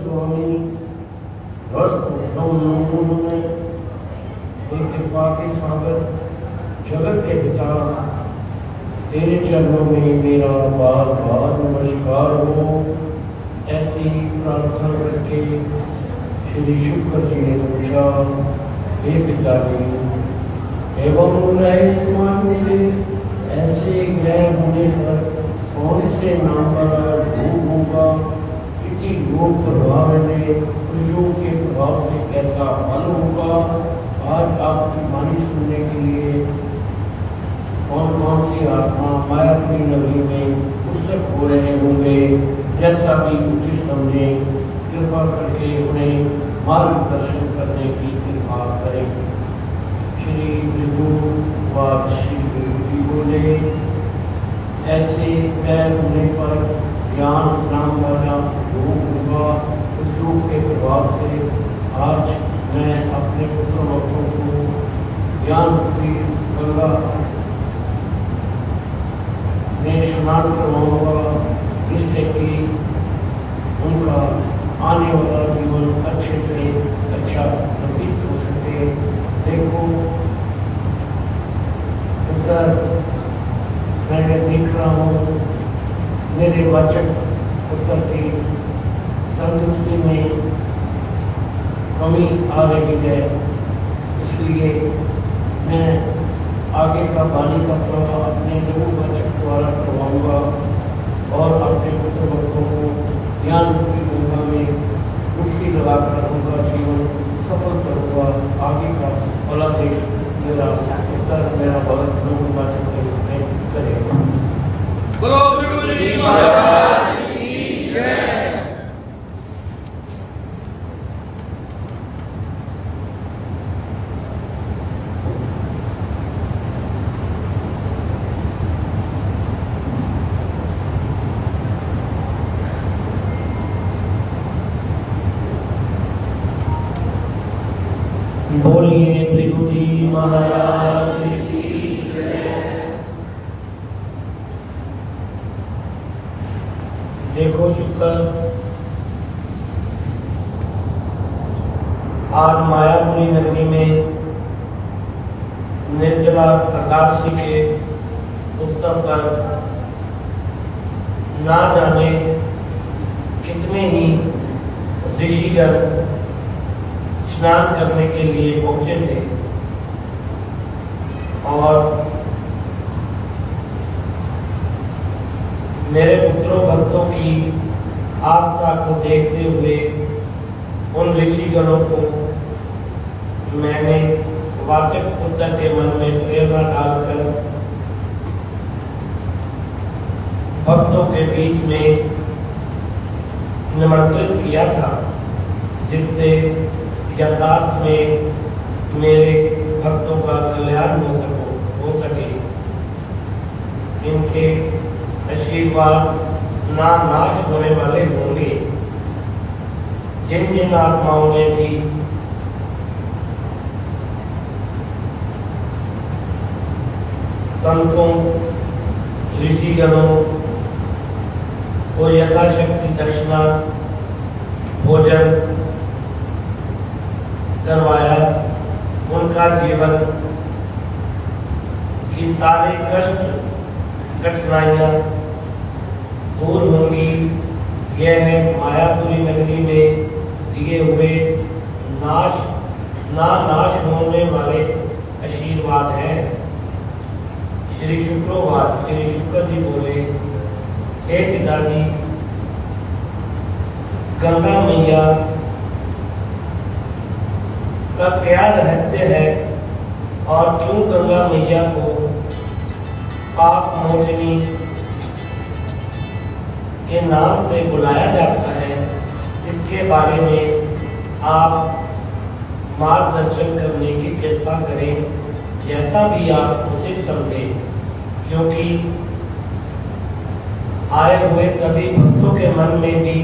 स्वामी उन्होंने कृपा के सागर जगत के पिता तेरे चरणों में मेरा बार बार नमस्कार हो। ऐसी प्रार्थना करके श्री शुक्र जी ने पूछा, हे पिताजी एवं नए समाज में ऐसे ग्रह होने पर कौन से नाम वाला योग होगा? इसी योग प्रभाव में योग के प्रभाव से कैसा फल होगा? आज आपकी वाणी सुनने के लिए कौन कौन सी आत्मा मायापुरी नगरी में उत्सुक हो रहे होंगे, जैसा भी उचित समझे कृपा करके उन्हें मार्गदर्शन करने की कृपा करें। श्री विभु व श्री विभु बोले, ऐसे ग्रह होने पर ज्ञान नाम वाला योग होगा। उस योग के प्रभाव से आज मैं अपने पुत्र भक्तों को ज्ञान की गंगा में स्नान करवाऊंगा, जिससे कि उनका आने वाला जीवन अच्छे से अच्छा व्यतीत हो सके। देखो उत्तर मैं देख रहा हूँ मेरे वाचक उत्तर की तंदुरुस्ती में कमी आ रही है, इसलिए मैं आगे का वाणी का प्रवाह अपने लघु वाचक द्वारा करवाऊंगा और अपने पुत्र भक्तों को ज्ञान की गंगा में डुबकी लगाकर उनका जीवन सफल करूँगा। आगे का भला देश मेरा उत्तर मेरा भगत लघु वाचक के रूप में करेगा। बोलो विभु जी महाराज की जय। बोलिए विभु जी महाराज की जय। देखो शुक्र, आज मायापुरी नगरी में निर्जला एकादशी के उत्सव पर ना जाने कितने ही ऋषिगण स्नान करने के लिए पहुंचे थे और मेरे पुत्रों भक्तों की आस्था को देखते हुए उन ऋषिगणों को मैंने वाचक पुत्र के मन में प्रेरणा डालकर भक्तों के बीच में निमंत्रित किया था, जिससे यथार्थ में मेरे भक्तों का कल्याण हो सके। इनके आशीर्वाद ना नाश होने वाले होंगे। जिन जिन आत्माओं ने भी संतों ऋषिगणों को यथाशक्ति दक्षिणा भोजन करवाया, उनका जीवन की सारे कष्ट कठिनाइयाँ दूर होंगी। यह मायापुरी नगरी में दिए हुए नाश होने वाले आशीर्वाद है। श्री शुक्र जी बोले, हे पिताजी, गंगा मैया का क्या रहस्य है और क्यों गंगा मैया को पाप मोचनी के नाम से बुलाया जाता है, इसके बारे में आप मार्गदर्शन करने की कृपा करें, जैसा भी आप उचित समझें, क्योंकि आए हुए सभी भक्तों के मन में भी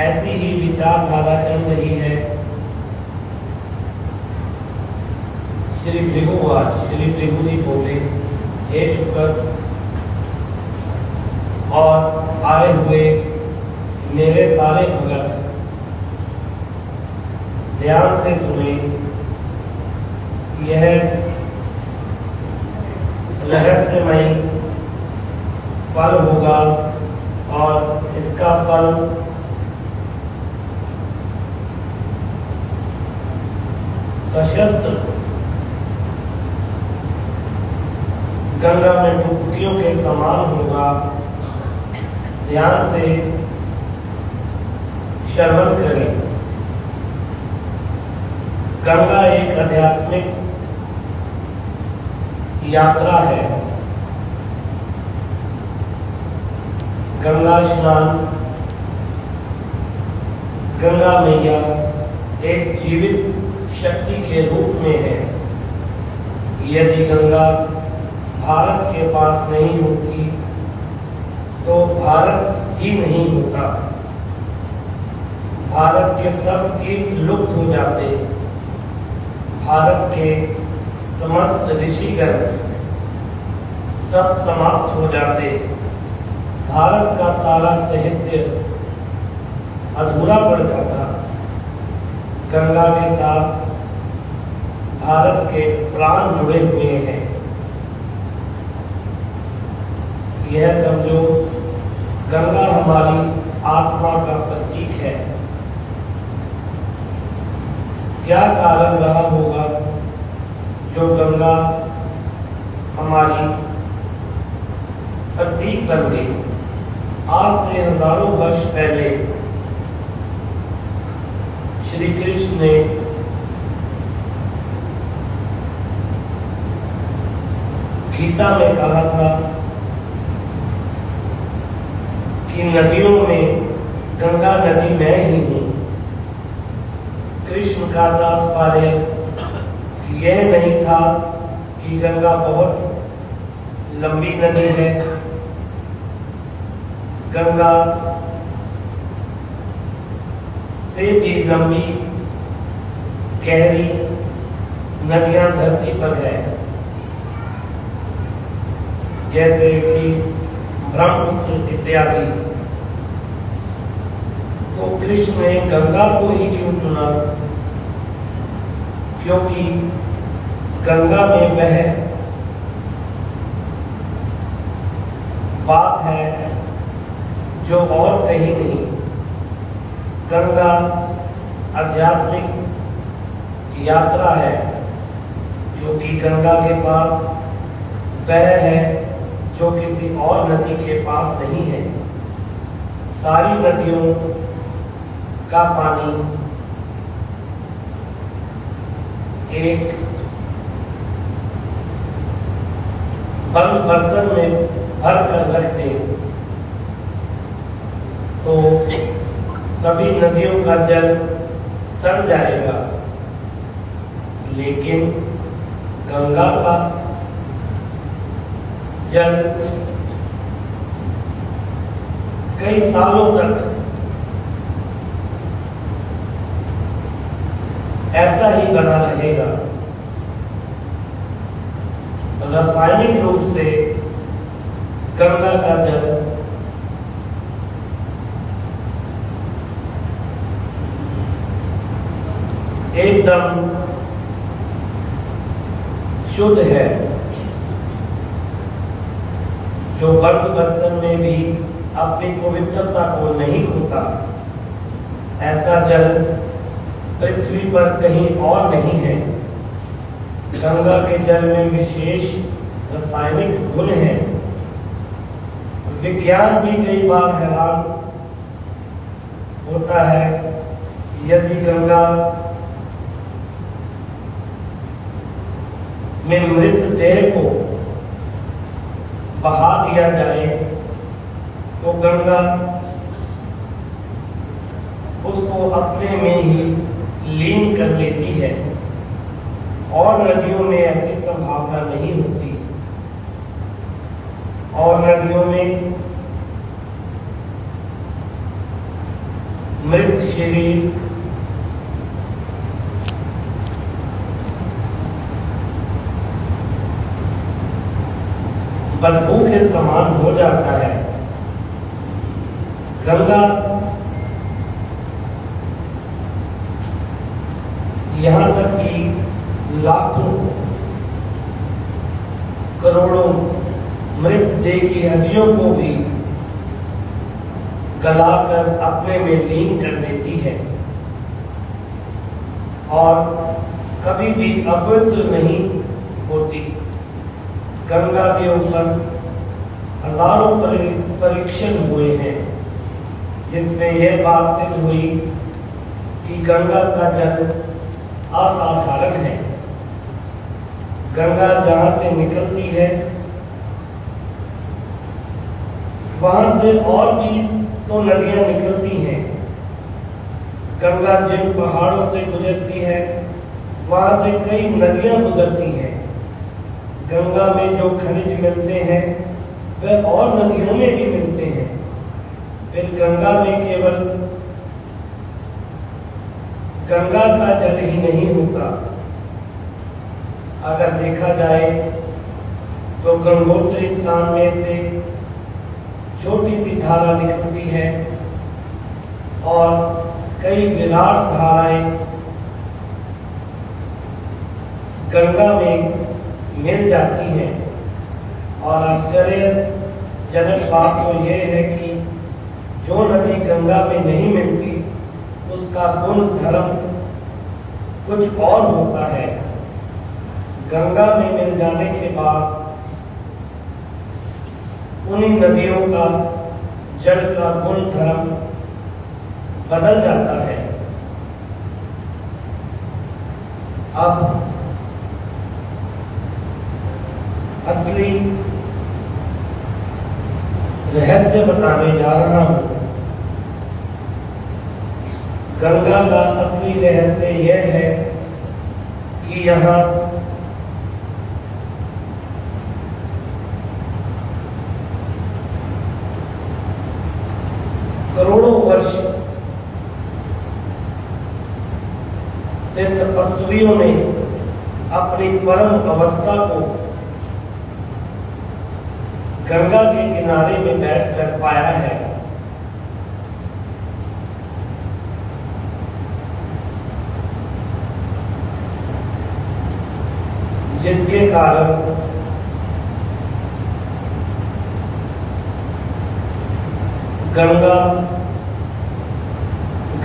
ऐसी ही विचारधारा चल रही है। श्री भृगु जी बोले, हे शुक्र, और आए हुए मेरे सारे भगत ध्यान से सुने। यह रहस्यमय फल होगा और इसका फल सशस्त्र गंगा में डुबकियों के समान होगा। ध्यान से श्रवण करें। गंगा एक आध्यात्मिक यात्रा है। गंगा स्नान, गंगा मैया एक जीवित शक्ति के रूप में है। यदि गंगा भारत के पास नहीं होती तो भारत ही नहीं होता। भारत के सब तीर्थ लुप्त हो जाते। भारत के समस्त ऋषिगण सब समाप्त हो जाते। भारत का सारा साहित्य अधूरा पड़ जाता। गंगा के साथ भारत के प्राण जुड़े हुए हैं। यह समझो, गंगा हमारी आत्मा का प्रतीक है। क्या कारण रहा होगा जो गंगा हमारी प्रतीक बन गई? आज से हजारों वर्ष पहले श्री कृष्ण ने गीता में कहा था कि नदियों में गंगा नदी मैं ही हूं। कृष्ण का तात्पर्य यह नहीं था कि गंगा बहुत लंबी नदी है। गंगा से भी लंबी गहरी नदियां धरती पर है, जैसे कि ब्रह्मपुत्र इत्यादि। तो कृष्ण ने गंगा को ही क्यों चुना? क्योंकि गंगा में वह बात है जो और कहीं नहीं। गंगा आध्यात्मिक यात्रा है, क्योंकि गंगा के पास वह है जो किसी और नदी के पास नहीं है। सारी नदियों का पानी एक बंद बर्तन में भर कर रख दे तो सभी नदियों का जल सड़ जाएगा, लेकिन गंगा का जल कई सालों तक ऐसा ही बना रहेगा। रासायनिक रूप से गंगा का जल एकदम शुद्ध है, जो बंद बर्तन में भी अपनी पवित्रता को नहीं खोता। ऐसा जल पृथ्वी पर कहीं और नहीं है। गंगा के जल में विशेष रासायनिक गुण हैं। विज्ञान भी कई बार हैरान होता है। यदि गंगा में मृत देह को बहा दिया जाए तो गंगा उसको अपने में ही लीन कर लेती है, और नदियों में ऐसी संभावना नहीं होती। और नदियों में मृत शरीर बदबू के समान हो जाता है। गंगा यहाँ तक कि लाखों करोड़ों मृतदेह की हड्डियों को भी गलाकर अपने में लीन कर लेती है और कभी भी अपवित्र नहीं होती। गंगा के ऊपर हजारों परीक्षण हुए हैं, जिसमें यह बात सिद्ध हुई कि गंगा का जल असाधारण है। गंगा जहाँ से निकलती है वहां से और भी तो नदियां निकलती हैं। गंगा जिन पहाड़ों से गुजरती है वहां से कई नदियां गुजरती हैं। गंगा में जो खनिज मिलते हैं वह और नदियों में भी मिलते हैं। फिर गंगा में केवल गंगा का जल ही नहीं होता। अगर देखा जाए तो गंगोत्री स्थान में से छोटी सी धारा निकलती है और कई विराट धाराएं गंगा में मिल जाती हैं। और आश्चर्यजनक बात तो यह है कि जो नदी गंगा में नहीं मिलती उसका गुण धर्म कुछ और होता है। गंगा में मिल जाने के बाद उन्हीं नदियों का जल का गुण धर्म बदल जाता है। अब असली रहस्य बताने जा रहा हूं। गंगा का असली रहस्य यह है कि यहाँ करोड़ों वर्ष से तपस्वियों ने अपनी परम अवस्था को गंगा के किनारे में बैठकर पाया है। जिसके कारण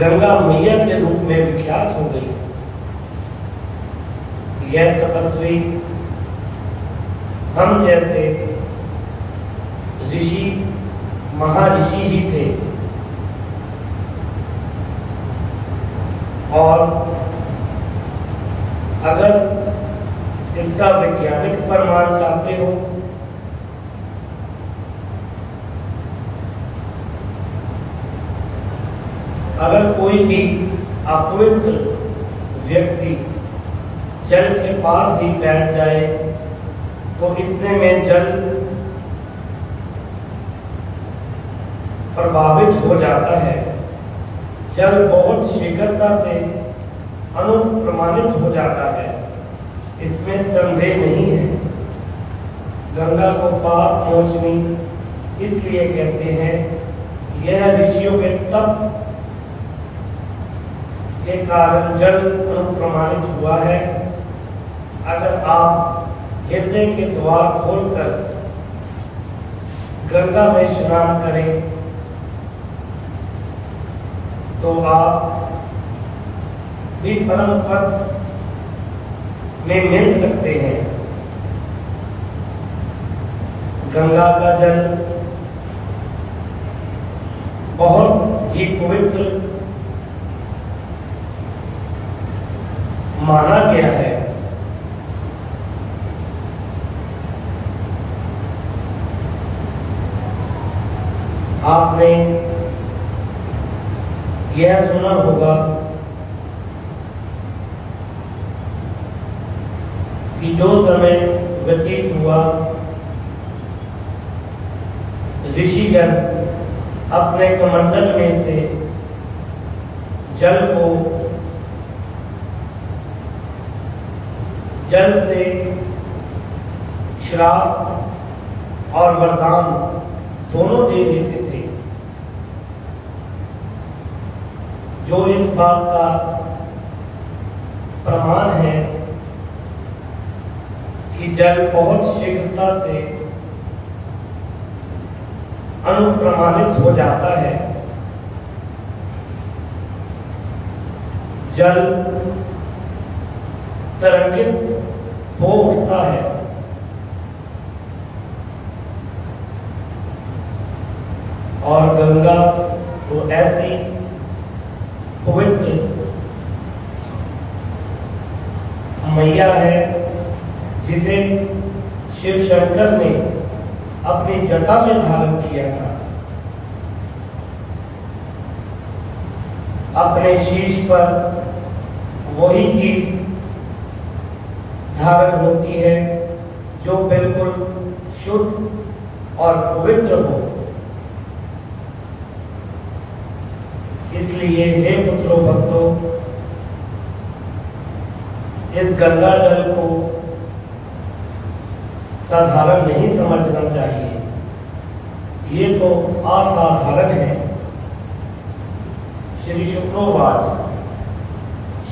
गंगा मैया के रूप में विख्यात हो गई। यह तपस्वी हम जैसे ऋषि महर्षि ही थे और अगर इसका वैज्ञानिक प्रमाण चाहते हो अगर कोई भी अपवित्र व्यक्ति जल के पास ही बैठ जाए तो इतने में जल प्रभावित हो जाता है। जल बहुत शीघ्रता से अनुप्रमाणित हो जाता है, इसमें संदेह नहीं है। गंगा को पाप मोचनी इसलिए कहते हैं, यह ऋषियों के तप के कारण जल अनुप्रमाणित हुआ है। अगर आप हृदय के द्वार खोलकर गंगा में स्नान करें तो आप भी परम पद में मिल सकते हैं। गंगा का जल बहुत ही पवित्र माना गया है। आपने यह सुना होगा कि जो समय व्यतीत हुआ ऋषिगण अपने कमंडल में से जल से श्राप और वरदान दोनों दे देते थे, जो इस बात का प्रमाण है कि जल बहुत शीघ्रता से अनुप्रमाणित हो जाता है। जल तरंगित हो उठता है और गंगा तो ऐसी पवित्र मैया है जिसे शिव शंकर ने अपनी जटा में धारण किया था। अपने शीश पर वही चीज धारण होती है जो बिल्कुल शुद्ध और पवित्र हो। इसलिए हे पुत्रों भक्तों, इस गंगा जल को साधारण नहीं समझना चाहिए, ये तो असाधारण है। श्री शुक्रोवाच,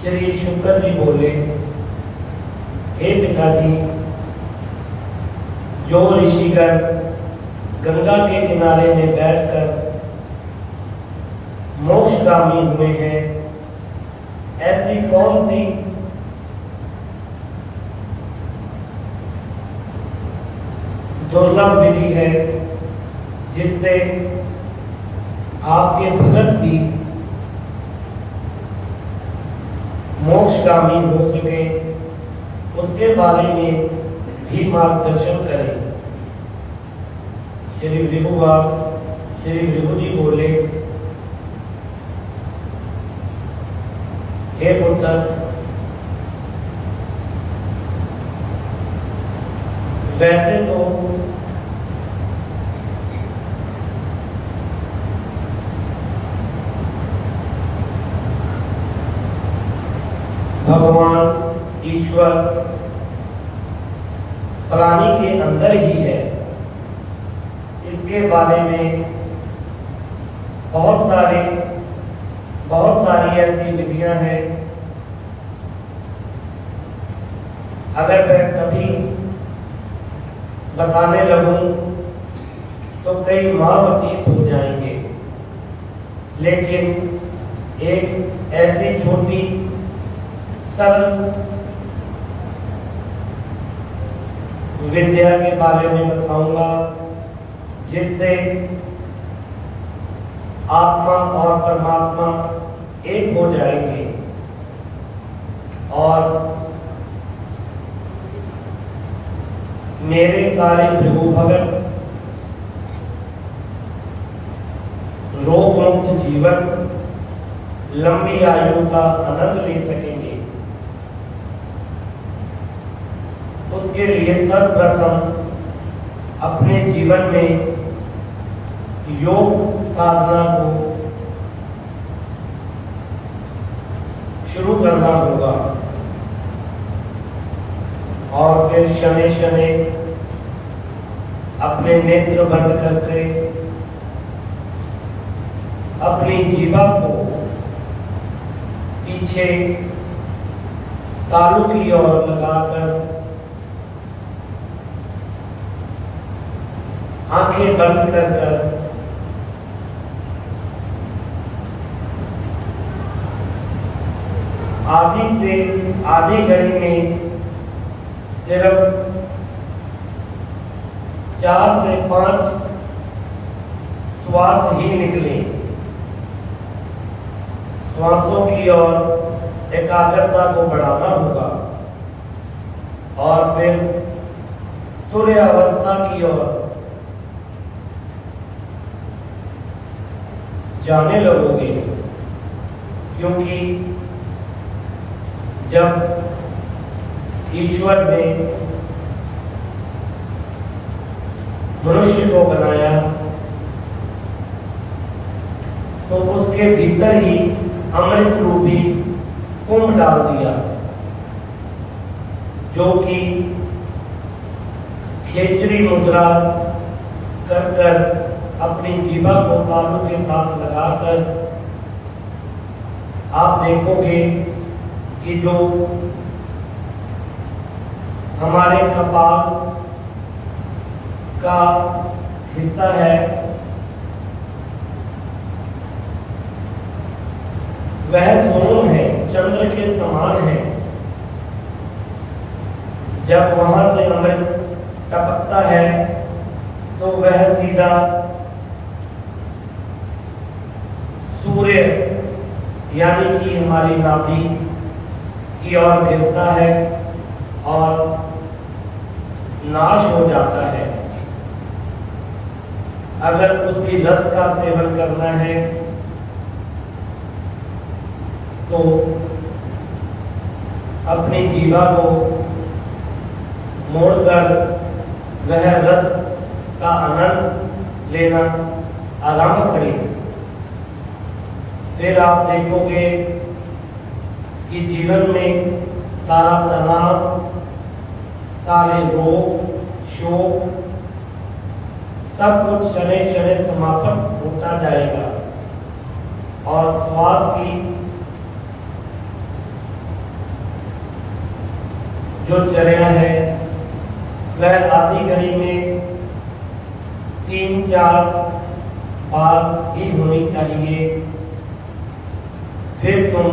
श्री शुक्र जी बोले, हे पिताजी, जो ऋषिगण गंगा के किनारे में बैठकर मोक्षगामी हुए हैं, ऐसी कौन सी दुर्लभ विधि है जिससे आपके भगत भी मोक्षगामी हो सके, उसके बारे में भी मार्गदर्शन करें। श्री भृगु जी बोले, हे पुत्र, वैसे तो भगवान ईश्वर प्राणी के अंदर ही है, इसके बारे में बहुत सारी ऐसी विधियां हैं। अगर मैं सभी बताने लगूं तो कई माह व्यतीत हो जाएंगे, लेकिन एक ऐसी छोटी सरल विद्या के बारे में बताऊंगा जिससे आत्मा और परमात्मा एक हो जाएंगे और मेरे सारे भृगु भगत रोग मुक्त जीवन, लंबी आयु का आनंद ले सकेंगे। उसके लिए सर्वप्रथम अपने जीवन में योग साधना को शुरू करना होगा और फिर शनै शनै अपने नेत्र बंद करके अपनी जीवा को पीछे तालू की ओर लगाकर आंखें बंद कर आधी से आधी घड़ी में सिर्फ 4 से 5 श्वास ही निकले। श्वासों की ओर एकाग्रता को बढ़ाना होगा और फिर तुर्य अवस्था की ओर जाने लगोगे, क्योंकि जब ईश्वर ने मनुष्य को बनाया तो उसके भीतर ही अमृत रूपी कुंभ डाल दिया, जो कि खेचरी मुद्रा कर कर अपनी जीवा को तालू के साथ लगाकर आप देखोगे कि जो हमारे कपाल का हिस्सा है वह सोम है, चंद्र के समान है। जब वहां से अमृत टपकता है तो वह सीधा सूर्य यानी कि हमारी नाभि की ओर गिरता है और नाश हो जाता है। अगर उसी रस का सेवन करना है तो अपनी जीवा को मोड़कर वह रस का आनंद लेना आरंभ करें। फिर आप देखोगे कि जीवन में सारा तनाव, सारे रोग, शोक सब कुछ शनै शनै समाप्त होता जाएगा और श्वास की जो चर्या है वह आधी घड़ी में 3-4 बार ही होनी चाहिए। फिर तुम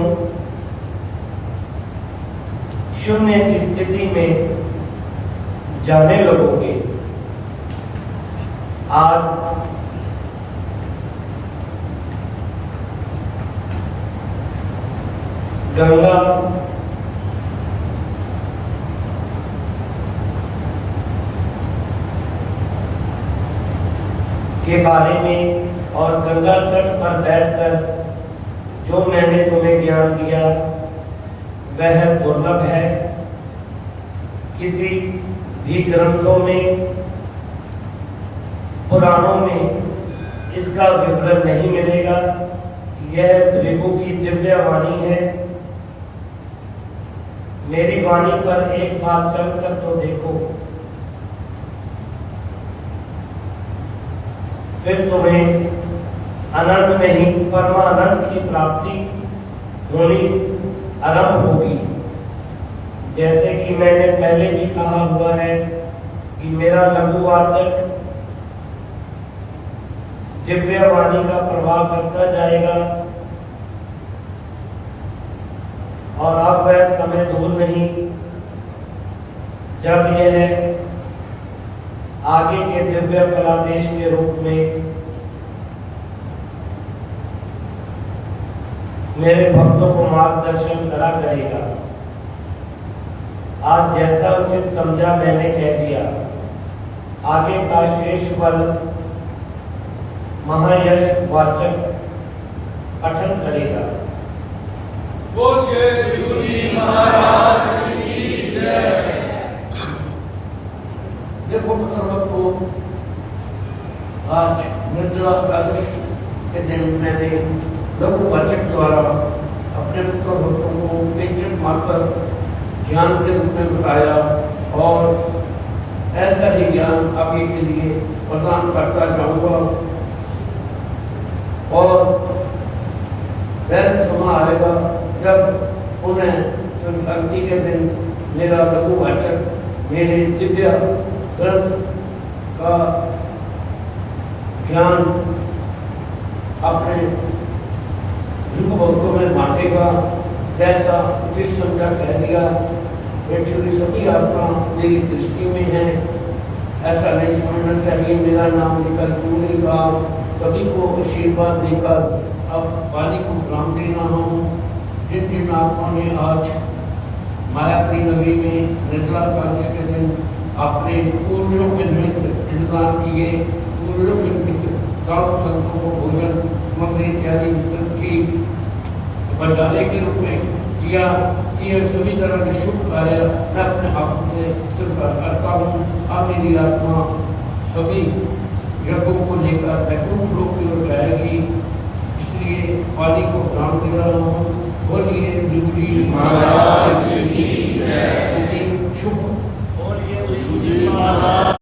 शून्य की स्थिति में जाने लगोगे। आज गंगा के बारे में और गंगा तट पर बैठकर जो मैंने तुम्हें ज्ञान दिया वह दुर्लभ है। किसी भी ग्रंथों में, पुराणों में इसका विवरण नहीं मिलेगा। यह भृगु की दिव्य वाणी है। मेरी वाणी पर एक बार चलकर तो देखो, फिर तुम्हें अनंत नहीं परमानंद की प्राप्ति होनी आरंभ होगी। जैसे कि मैंने पहले भी कहा हुआ है कि मेरा लघुवाचक दिव्य वाणी का प्रभाव करता जाएगा और अब वह समय दूर नहीं जब यह आगे के दिव्य फलादेश के रूप में मेरे भक्तों को मार्गदर्शन करा करेगा। आज जैसा उचित समझा मैंने कह दिया। आगे का शेष बल महायश वाचक पठन करेगा। बोलिए गुरु जी महाराज की जय। देखो को आज निर्जला एकादशी के दिन मैंने लघुवाचक द्वारा अपने पुत्र भक्तों को पेंशन मारकर ज्ञान के रूप में बताया और ऐसा ही ज्ञान आगे के लिए प्रदान करता जाऊंगा। और वह समय आएगा जब उन्हें संक्रांति के दिन मेरा लघुवाचक मेरे दिव्य ग्रंथ का ज्ञान अपने भक्तों में बांटेगा। जैसा उचित समझा कह दिया। एक्चुअली सभी आत्मा मेरी दृष्टि में है, ऐसा नहीं समझना चाहिए। मेरा नाम लेकर पूरेगा, सभी को आशीर्वाद देकर अब वाणी को ग्राम देना हूँ। जिन जिन आत्मा ने आज मायापुरी नगरी में निर्जला एकादशी के दिन अपने पूर्वजों के निमित्त इंतजाम किए, पूर्वजों के निमित्त साधु संतों को भोजन सामग्री इत्यादि वितरित की, बंडारे के रूप में किया कि यह सभी तरह के शुभ कार्य मैं अपने हाथों से सिर्फ करता हूँ। अब मेरी आत्मा सभी यज्ञों को लेकर बैकुंठ लोक की ओर जाएगी, इसलिए वाणी को ग्राम दे रहा हूँ। बोलिए गुरु जी महाराज की जय। शुभ बोलिए गुरु जी महाराज।